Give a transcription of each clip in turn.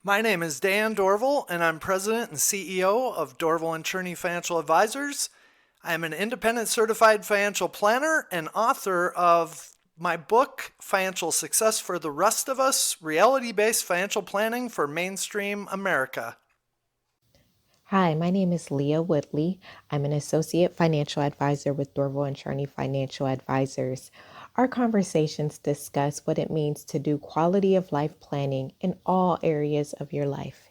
My name is Dan Dorval, and I'm President and CEO of Dorval and Cherney Financial Advisors. I am an independent certified financial planner and author of my book, Financial Success for the Rest of Us, Reality Based Financial Planning for Mainstream America. Hi, my name is Leah Woodley. I'm an associate financial advisor with Dorval and Cherney Financial Advisors. Our conversations discuss what it means to do quality of life planning in all areas of your life.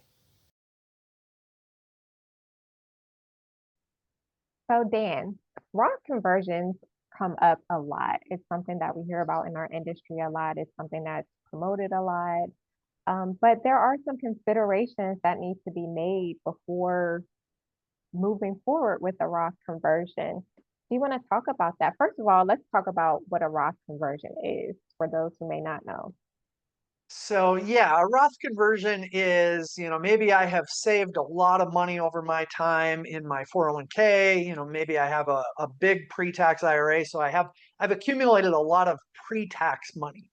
So, Dan, Roth conversions come up a lot. It's something that we hear about in our industry a lot. It's something that's promoted a lot. But there are some considerations that need to be made before moving forward with a Roth conversion. Do you want to talk about that? First of all, let's talk about what a Roth conversion is for those who may not know. So, yeah, a Roth conversion is, maybe I have saved a lot of money over my time in my 401k. Maybe I have a big pre-tax IRA. So I've accumulated a lot of pre-tax money.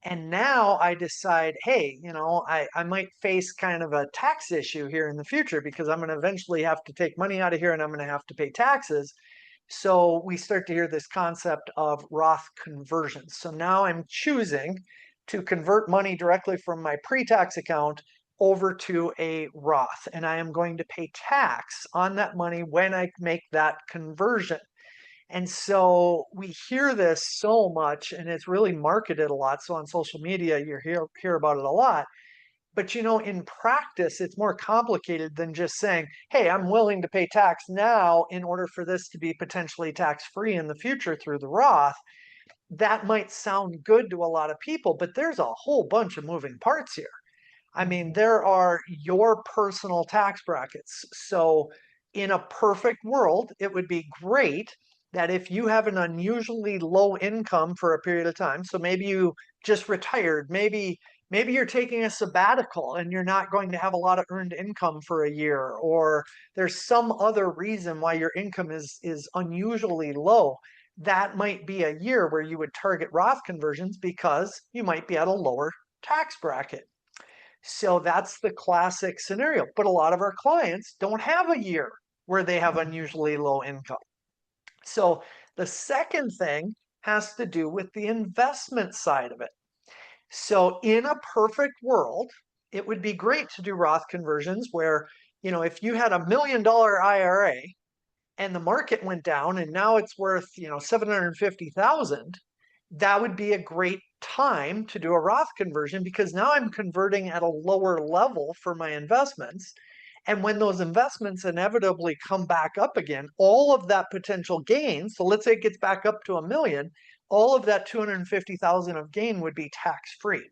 And now I decide, hey, I might face kind of a tax issue here in the future because I'm going to eventually have to take money out of here and I'm going to have to pay taxes. So we start to hear this concept of Roth conversions. So now I'm choosing to convert money directly from my pre-tax account over to a Roth, and I am going to pay tax on that money when I make that conversion. And so we hear this so much, and it's really marketed a lot. So on social media, you hear about it a lot. But in practice, it's more complicated than just saying, hey, I'm willing to pay tax now in order for this to be potentially tax free in the future through the Roth. That might sound good to a lot of people, but there's a whole bunch of moving parts here. I mean, Mhm. there are your personal tax brackets. So, in a perfect world, it would be great that if you have an unusually low income for a period of time, so maybe you just retired, maybe you're taking a sabbatical and you're not going to have a lot of earned income for a year, or there's some other reason why your income is unusually low. That might be a year where you would target Roth conversions because you might be at a lower tax bracket. So that's the classic scenario. But a lot of our clients don't have a year where they have unusually low income. So the second thing has to do with the investment side of it. So in a perfect world, it would be great to do Roth conversions where, if you had $1 million IRA and the market went down and now it's worth, 750,000, that would be a great time to do a Roth conversion because now I'm converting at a lower level for my investments. And when those investments inevitably come back up again, all of that potential gain, so let's say it gets back up to a million, all of that 250,000 of gain would be tax free.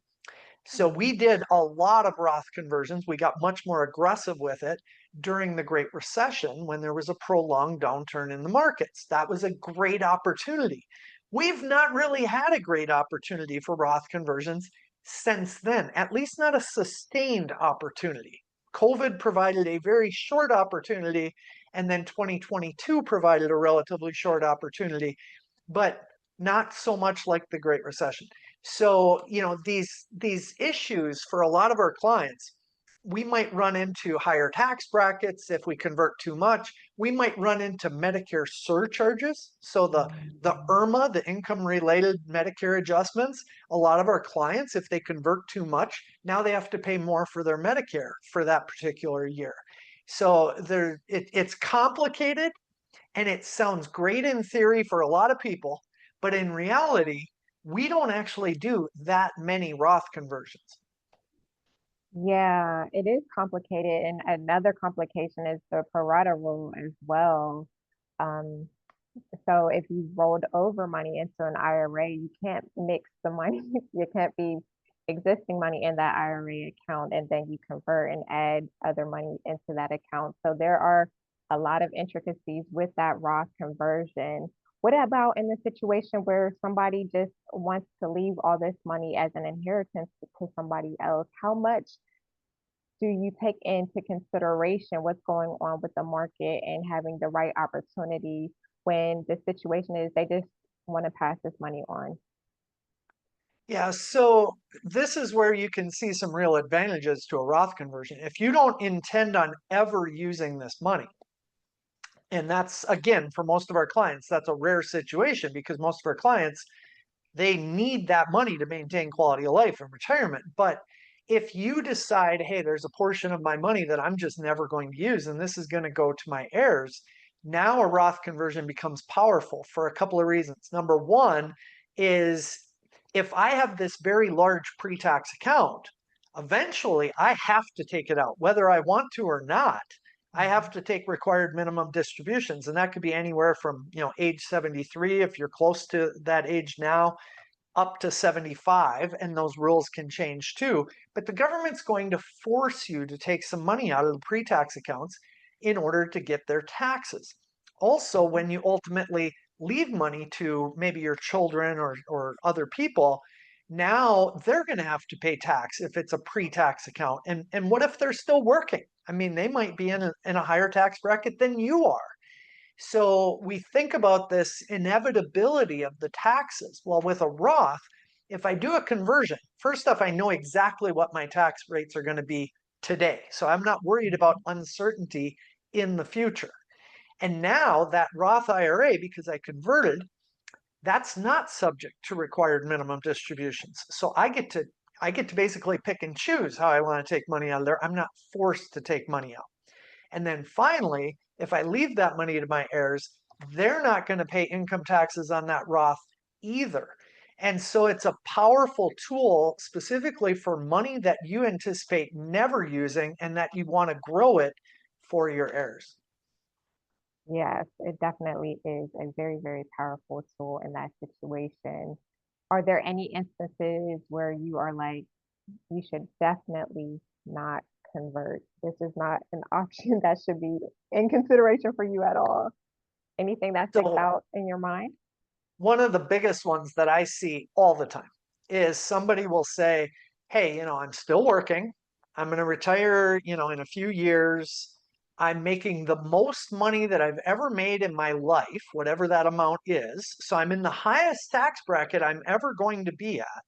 So we did a lot of Roth conversions. We got much more aggressive with it during the Great Recession when there was a prolonged downturn in the markets. That was a great opportunity. We've not really had a great opportunity for Roth conversions since then, at least not a sustained opportunity. COVID provided a very short opportunity, and then 2022 provided a relatively short opportunity, but not so much like the Great Recession. So, these issues for a lot of our clients, we might run into higher tax brackets if we convert too much. We might run into Medicare surcharges. So the Mhm. IRMA, the income related Medicare adjustments, a lot of our clients, if they convert too much, now they have to pay more for their Medicare for that particular year. So it's complicated and it sounds great in theory for a lot of people, but in reality, we don't actually do that many Roth conversions. Yeah, it is complicated. And another complication is the pro rata rule as well. Um, so if you rolled over money into an IRA, you can't mix the money. You can't be existing money in that IRA account and then you convert and add other money into that account. So there are a lot of intricacies with that Roth conversion. What about in the situation where somebody just wants to leave all this money as an inheritance to somebody else? How much do you take into consideration what's going on with the market and having the right opportunity when the situation is they just want to pass this money on? Yeah, so this is where you can see some real advantages to a Roth conversion. If you don't intend on ever using this money, and that's again for most of our clients, that's a rare situation because most of our clients they need that money to maintain quality of life in retirement. But if you decide, hey, there's a portion of my money that I'm just never going to use, and this is going to go to my heirs, now a Roth conversion becomes powerful for a couple of reasons. Number one is if I have this very large pre tax account, eventually I have to take it out, whether I want to or not. I have Mhm. to take required minimum distributions, and that could be anywhere from age 73 if you're close to that age now, up to 75, and those rules can change too. But the government's going to force you to take some money out of the pre tax accounts in order to get their taxes. Also, Mhm. when you ultimately leave money to maybe your children or other people, now they're going to have to pay tax if it's a pre tax account. And what if they're still working? I mean, they might be in a higher tax bracket than you are. So we think about this inevitability of the taxes. Well, with a Roth, if I do a conversion, first off, I know exactly what my tax rates are going to be today. So I'm not worried about Mhm. uncertainty in the future. And now that Roth IRA, because I converted, that's not subject to required minimum distributions. So I get to basically pick and choose how I want to take money out of there. I'm not forced to take money out. And then finally, if I leave that money to my heirs, they're not going to pay income taxes on that Roth either. And so it's a powerful tool specifically for money that you anticipate never using and that you want to grow it for your heirs. Yes, it definitely is a very, very powerful tool in that situation. Are there any instances where you are like, you should definitely not convert? This is not an option that should be in consideration for you at all. Anything that sticks So out in your mind? one of the biggest ones that I see all the time is somebody will say, hey, I'm still working. I'm going to retire, in a few years. I'm making the most money that I've ever made in my life, whatever that amount is. So I'm in the highest tax bracket I'm ever going to be at.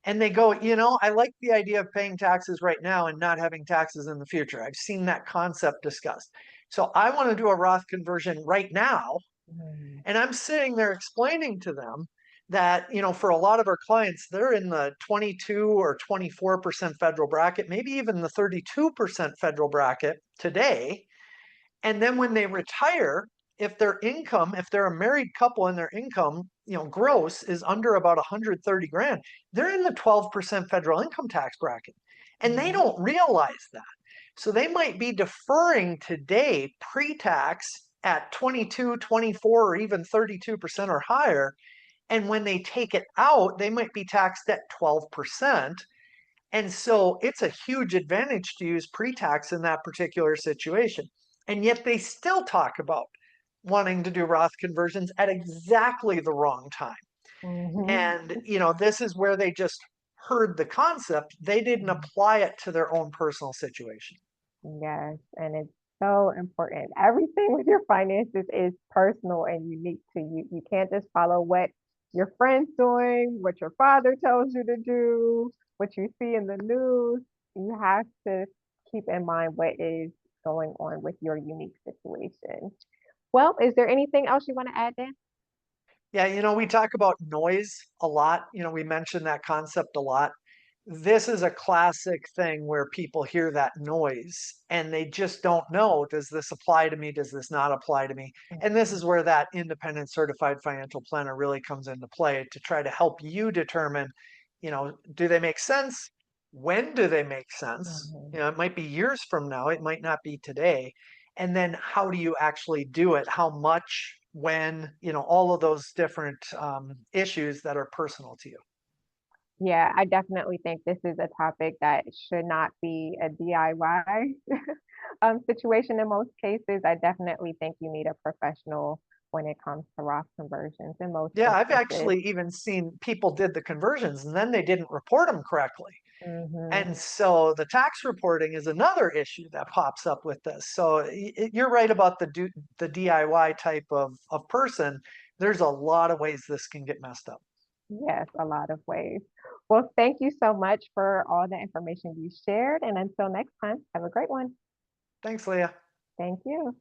And they go, I like the idea of paying taxes right now and not having taxes in the future. I've seen that concept discussed. So I want to do a Roth conversion right now, Mm. and I'm sitting there explaining to them that, for a lot of our clients, they're in the 22 or 24% federal bracket, maybe even the 32% federal bracket today. And then when they retire, if they're a married couple and their income, gross is under about 130 grand, they're in the 12% federal income tax bracket. And they Mhm. don't realize that. So they might be deferring today pre-tax at 22, 24, or even 32% or higher. And when they take it out, they might be taxed at 12%. And so it's a huge advantage to use pre-tax in that particular situation. And yet they still talk about wanting to do Roth conversions at exactly the wrong time. Mhm. And, this is where they just heard the concept. They didn't Mhm. apply it to their own personal situation. Yes, and it's so important. Everything with your finances is personal and unique to you. You can't just follow what your friend's doing, what your father tells you to do, what you see in the news. You have to keep in mind what is going on with your unique situation. Well, is there anything else you want to add, Dan? Yeah, we talk about noise a lot. We mention that concept a lot. This is a classic thing where people hear that noise and they just don't know, does this apply to me? Does this not apply to me? And this Mhm. is where that independent certified financial planner really comes into play to try to help you determine, do they make sense? When do they make sense? Mhm. It might be years from now, it might not be today. And then how do you actually do it? How much, when, all of those different issues that are personal to you. Yeah, I definitely think this is a topic that should not be a DIY situation in most cases. I definitely think you need a professional when it comes to Roth conversions in most Yeah, I've instances. actually even seen people did the conversions and then they didn't report them correctly. Hmm. And so the tax reporting is another issue that pops up with this. So you're right about the DIY type of person. There's a lot of ways this can get messed up. Yes, a lot of ways. Well, thank you so much for all the information you shared. And until next time, have a great one. Thanks, Leah. Thank you.